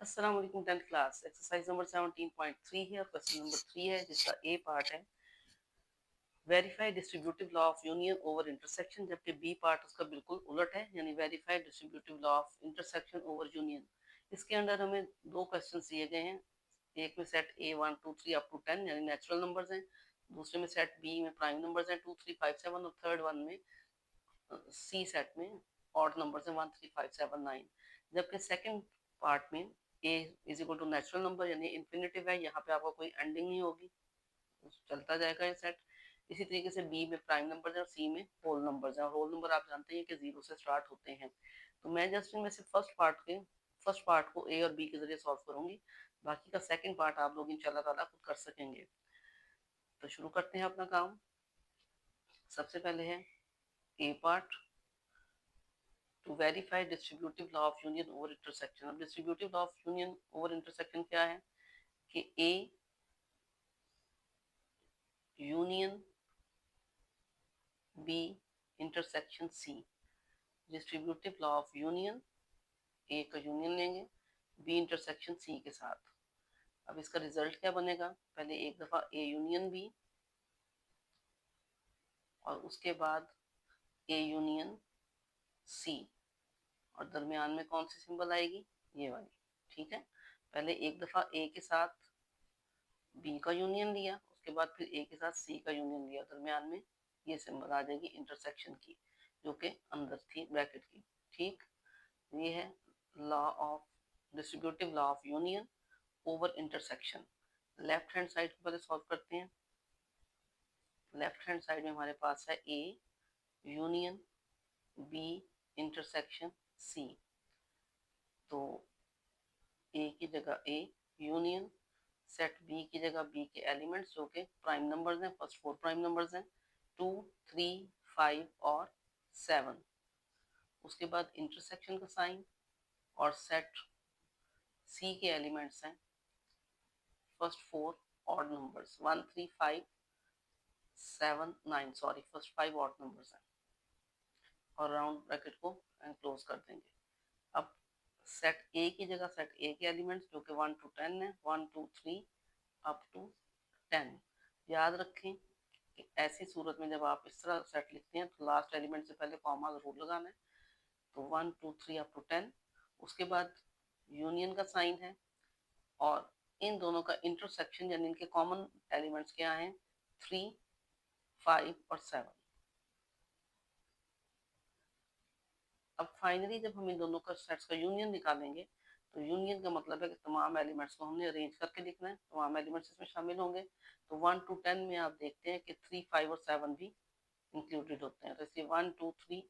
अस्सलाम वालेकुम 10th class exercise number 17.3 है और क्वेश्चन नंबर 3 है जिसका ए पार्ट है verify distributive law of union over intersection, जबकि बी पार्ट उसका बिल्कुल उलट है यानी verify distributive law of intersection over union. इसके अंदर हमें दो क्वेश्चन दिए गए हैं। एक में सेट ए 1 2 3 अप टू 10 यानी नेचुरल नंबर्स हैं, दूसरे में सेट बी में प्राइम नंबर्स हैं 2 3 5 7 और थर्ड वन में सी सेट में ऑड नंबर्स हैं 1 3 5 7 9। जबकि सेकंड पार्ट में A is equal to natural number यानी इन्फिनेटिव है, यहाँ पे आपको कोई एंडिंग नहीं होगी, चलता जाएगा ये सेट। इसी तरीके से बी में प्राइम नंबर है और सी में होल नंबर है, और होल नंबर आप जानते हैं कि जीरो से स्टार्ट होते हैं। तो मैं जस्ट इनमें से फर्स्ट पार्ट को ए और बी के जरिए सॉल्व करूंगी, बाकी का सेकंड पार्ट आप लोग इंशाल्लाह ताला खुद कर सकेंगे। तो शुरू करते हैं अपना काम। सबसे पहले है A part, to verify distributive law of union over intersection. अब distributive law of union over intersection क्या है कि A union B intersection C. Distributive law of union, A का यूनियन लेंगे बी इंटरसेक्शन सी के साथ। अब इसका रिजल्ट क्या बनेगा, पहले एक दफा ए यूनियन बी और उसके बाद ए यूनियन सी, और दरमियान में कौन सी सिंबल आएगी, ये वाली। ठीक है, पहले एक दफा ए के साथ बी का यूनियन लिया, उसके बाद फिर ए के साथ सी का यूनियन लिया, दरमियान में ये सिंबल आ जाएगी इंटरसेक्शन की, जो कि अंदर थी ब्रैकेट की। ठीक, ये है law of distributive law of union over intersection. Left hand side को पहले सॉल्व करते हैं। लेफ्ट हैंड साइड में हमारे पास है A union B intersection C. तो ए की जगह ए यूनियन, सेट बी की जगह बी के एलिमेंट्स जो कि प्राइम नंबर्स हैं, फर्स्ट फोर प्राइम नंबर्स हैं 2 3 5 और 7। उसके बाद इंटरसेक्शन का साइन और सेट सी के एलिमेंट्स हैं first four odd numbers 1 3 5 7 9, sorry first five odd numbers हैं, और राउंड ब्रैकेट को क्लोज कर देंगे। अब सेट ए की जगह सेट ए के एलिमेंट्स जो कि 1 to 10 है, 1 2 3 अप टू 10। याद रखें कि ऐसी सूरत में जब आप इस तरह सेट लिखते हैं तो लास्ट एलिमेंट से पहले कॉमा जरूर लगाना है। तो 1 2 3 अप टू 10, उसके बाद यूनियन का साइन है, और इन दोनों का इंटरसेक्शन यानी इनके कॉमन एलिमेंट्स क्या हैं, 3 5 और 7। अब फाइनली जब हम इन दोनों का सेट्स का यूनियन निकालेंगे तो यूनियन का मतलब है कि तमाम एलिमेंट्स को हमने अरेंज करके लिखना है, तमाम एलिमेंट्स इसमें शामिल होंगे। तो 1 to 10 में आप देखते हैं कि 3 5 और 7 भी इंक्लूडेड होते हैं, तो इसलिए 1 2 3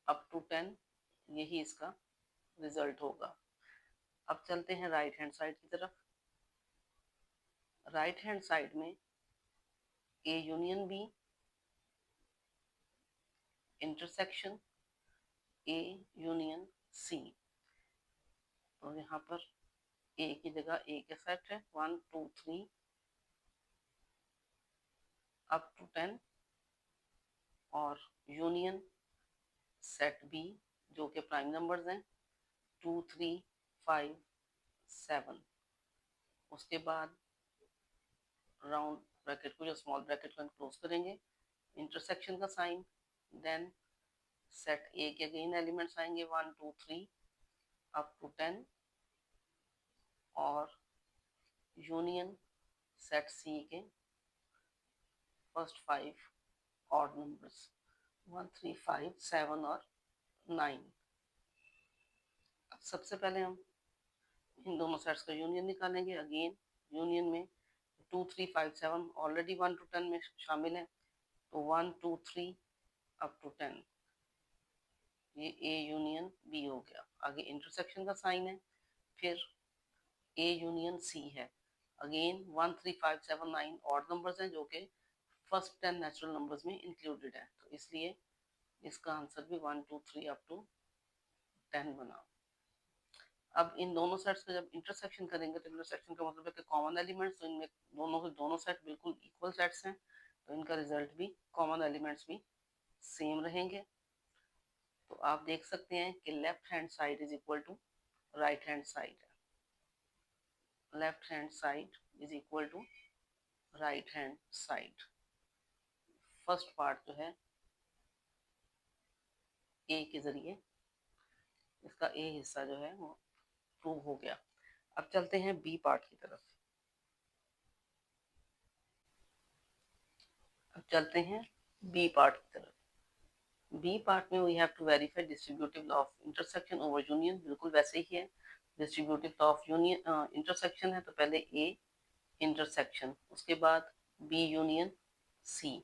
अप टू 10 यही इसका रिजल्ट होगा। अब चलते हैं राइट हैंड साइड की तरफ। राइट हैंड साइड में A union B intersection A union C. तो यहाँ पर ए की जगह ए के सेट है 1 2 3 अप टू 10, और यूनियन सेट बी जो कि प्राइम नंबर्स हैं 2 3 5 7। उसके बाद राउंड ब्रैकेट को, जो स्मॉल ब्रैकेट को क्लोज करेंगे, इंटरसेक्शन का साइन, देन सेट ए के अगेन एलिमेंट्स आएंगे 1 2 3 अप टू 10, और यूनियन सेट सी के फर्स्ट फाइव ऑड नंबर्स 1 3 5 7 और 9। अब सबसे पहले हम इन दोनों सेट्स का यूनियन निकालेंगे। अगेन यूनियन में 2 3 5 7 ऑलरेडी 1 to 10 में शामिल है, तो 1 2 3 अप टू 10 ये ए यूनियन बी हो गया। आगे इंटरसेक्शन का साइन है, फिर ए यूनियन सी है। अगेन 1 3 5 7 9 ऑड नंबर्स हैं जो कि फर्स्ट 10 नेचुरल नंबर्स में इंक्लूडेड है, तो इसलिए इसका आंसर भी 1 2 3 अप टू 10 बना। अब इन दोनों सेट्स का जब इंटरसेक्शन करेंगे तो इंटरसेक्शन का मतलब है कि कॉमन एलिमेंट्स, तो इनमें दोनों के दोनों सेट बिल्कुल इक्वल सेट्स हैं, तो इनका रिजल्ट भी, कॉमन एलिमेंट्स भी सेम रहेंगे। तो आप देख सकते हैं कि left hand side is equal to right hand side है। Left hand side is equal to right hand side. First part जो है ए के जरिए, इसका ए हिस्सा जो है वो प्रूव हो गया। अब चलते हैं बी पार्ट की तरफ। अब चलते हैं बी पार्ट की तरफ। बी पार्ट में we have to verify distributive law of intersection over union. बिल्कुल वैसे ही है, distributive law of union intersection है तो पहले ए इंटरसेक्शन, उसके बाद बी यूनियन सी।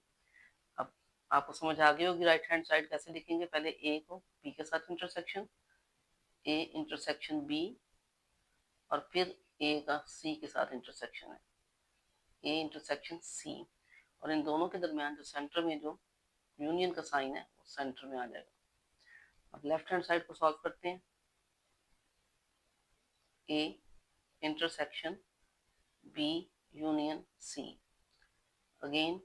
अब आपको समझ आ गई होगी राइट हैंड साइड कैसे लिखेंगे। पहले ए को बी के साथ इंटरसेक्शन, ए इंटरसेक्शन बी, और फिर ए का सी के साथ इंटरसेक्शन है, ए इंटरसेक्शन सी। और इन दोनों के दरमियान जो सेंटर में जो यूनियन का साइन है वो सेंटर में आ जाएगा। अब लेफ्ट हैंड साइड को सॉल्व करते हैं। A intersection B union C. Again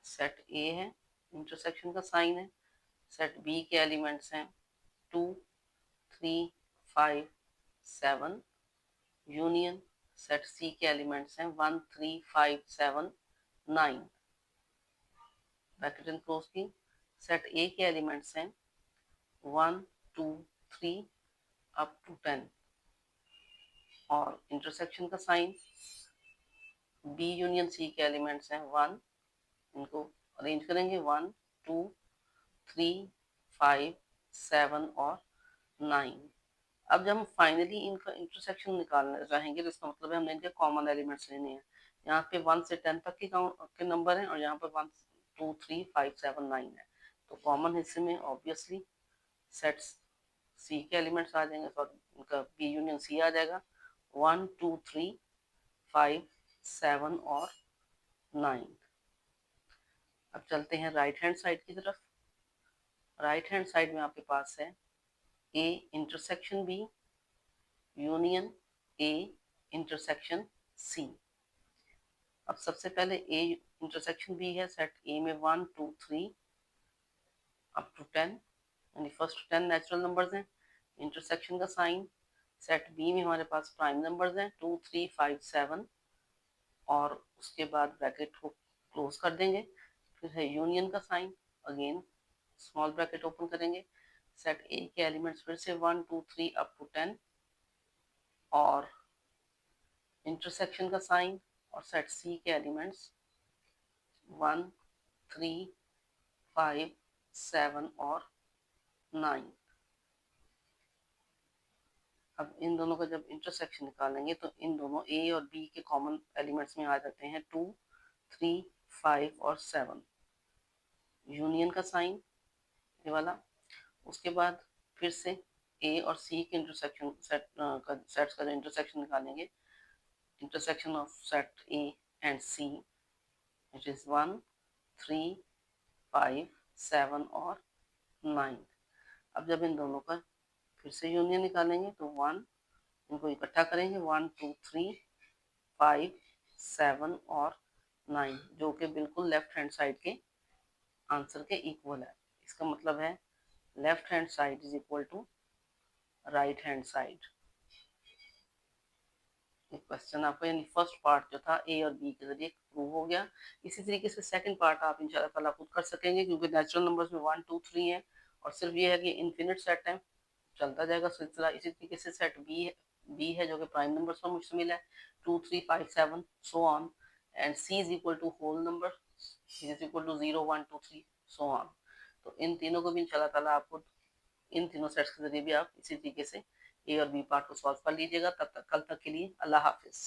set A है, इंटरसेक्शन का साइन है। सेट बी के एलिमेंट्स हैं 2, 3, 5, 7। यूनियन सेट सी के एलिमेंट्स हैं 1, 3, 5, 7, 9। ब्रैकेट एंड क्लोज की। सेट ए के एलिमेंट्स हैं 1, 2, 3 अप टू 10। और इंटरसेक्शन का साइन बी यूनियन सी के एलिमेंट्स हैं 1, इनको अरेंज करेंगे 1, 2, 3, 5, 7 और 9। अब जब हम फाइनली इनका इंटरसेक्शन निकालना चाहेंगे तो इसका मतलब है हमने इनके कॉमन एलिमेंट्स लेने हैं। यहाँ पे 1 से 10 तक के नंबर हैं और यहाँ पर 1, 2, 3, 5, 7, 9 है। तो कॉमन हिस्से में ऑब्वियसली सेट सी के एलिमेंट्स आ जाएंगे, सॉरी इनका बी यूनियन सी आ जाएगा। 1, 2, 3, 5, 7 और 9। अब चलते हैं राइट हैंड साइड की तरफ। राइट हैंड साइड में आपके पास है A intersection B union A intersection C. अब सबसे पहले ए इंटरसेक्शन बी है, सेट ए में 1, 2, 3 अप टू 10, यानी फर्स्ट 10 नेचुरल नंबर्स हैं। इंटरसेक्शन का साइन सेट बी में हमारे पास प्राइम नंबर्स हैं 2, 3, 5, 7, और उसके बाद ब्रैकेट को क्लोज कर देंगे। फिर है यूनियन का sign, again small bracket open करेंगे। सेट ए के एलिमेंट्स फिर से 1, 2, 3 अप टू 10, और इंटरसेक्शन का साइन और सेट सी के एलिमेंट्स 1, 3, 5, 7 और 9। अब इन दोनों का जब इंटरसेक्शन निकालेंगे तो इन दोनों ए और बी के कॉमन एलिमेंट्स में आ जाते हैं 2, 3, 5 और 7। यूनियन का साइन ये वाला। उसके बाद फिर से ए और सी के इंटरसेक्शन सेट्स का जो इंटरसेक्शन निकालेंगे, intersection of set A and see it is 1, 3, 5, 7 और 9। अब जब इन दोनों का फिर से यूनियन निकालेंगे तो 1, इनको इकट्ठा करेंगे 1, 2, 3, 5, 7 और 9, जो कि बिल्कुल लेफ्ट हैंड साइड के आंसर के इक्वल है। इसका मतलब है left hand side is equal to right hand side. Question आपका यानी फर्स्ट पार्ट जो था ए और बी के जरिए प्रूव हो गया। इसी तरीके से सेकंड पार्ट आप इंशाल्लाह खुद कर सकेंगे, क्योंकि नेचुरल नंबर्स में 1, 2, 3 है और सिर्फ ये है कि इन्फिनिट सेट है, चलता जाएगा सिलसिला। इसी तरीके से सेट बी है जो कि प्राइम नंबर्स पर मुश्तमिल है 2, 3, 5, 7 so on, and C is equal to whole number is equal to 0, 1, 2, 3 so on. तो इन तीनों को भी इंशाल्लाह ताला आपको इन तीनों सेट्स के जरिए भी आप इसी तरीके से ए और बी पार्ट को सॉल्व कर लीजिएगा। तब तक कल तक के लिए अल्लाह हाफिज।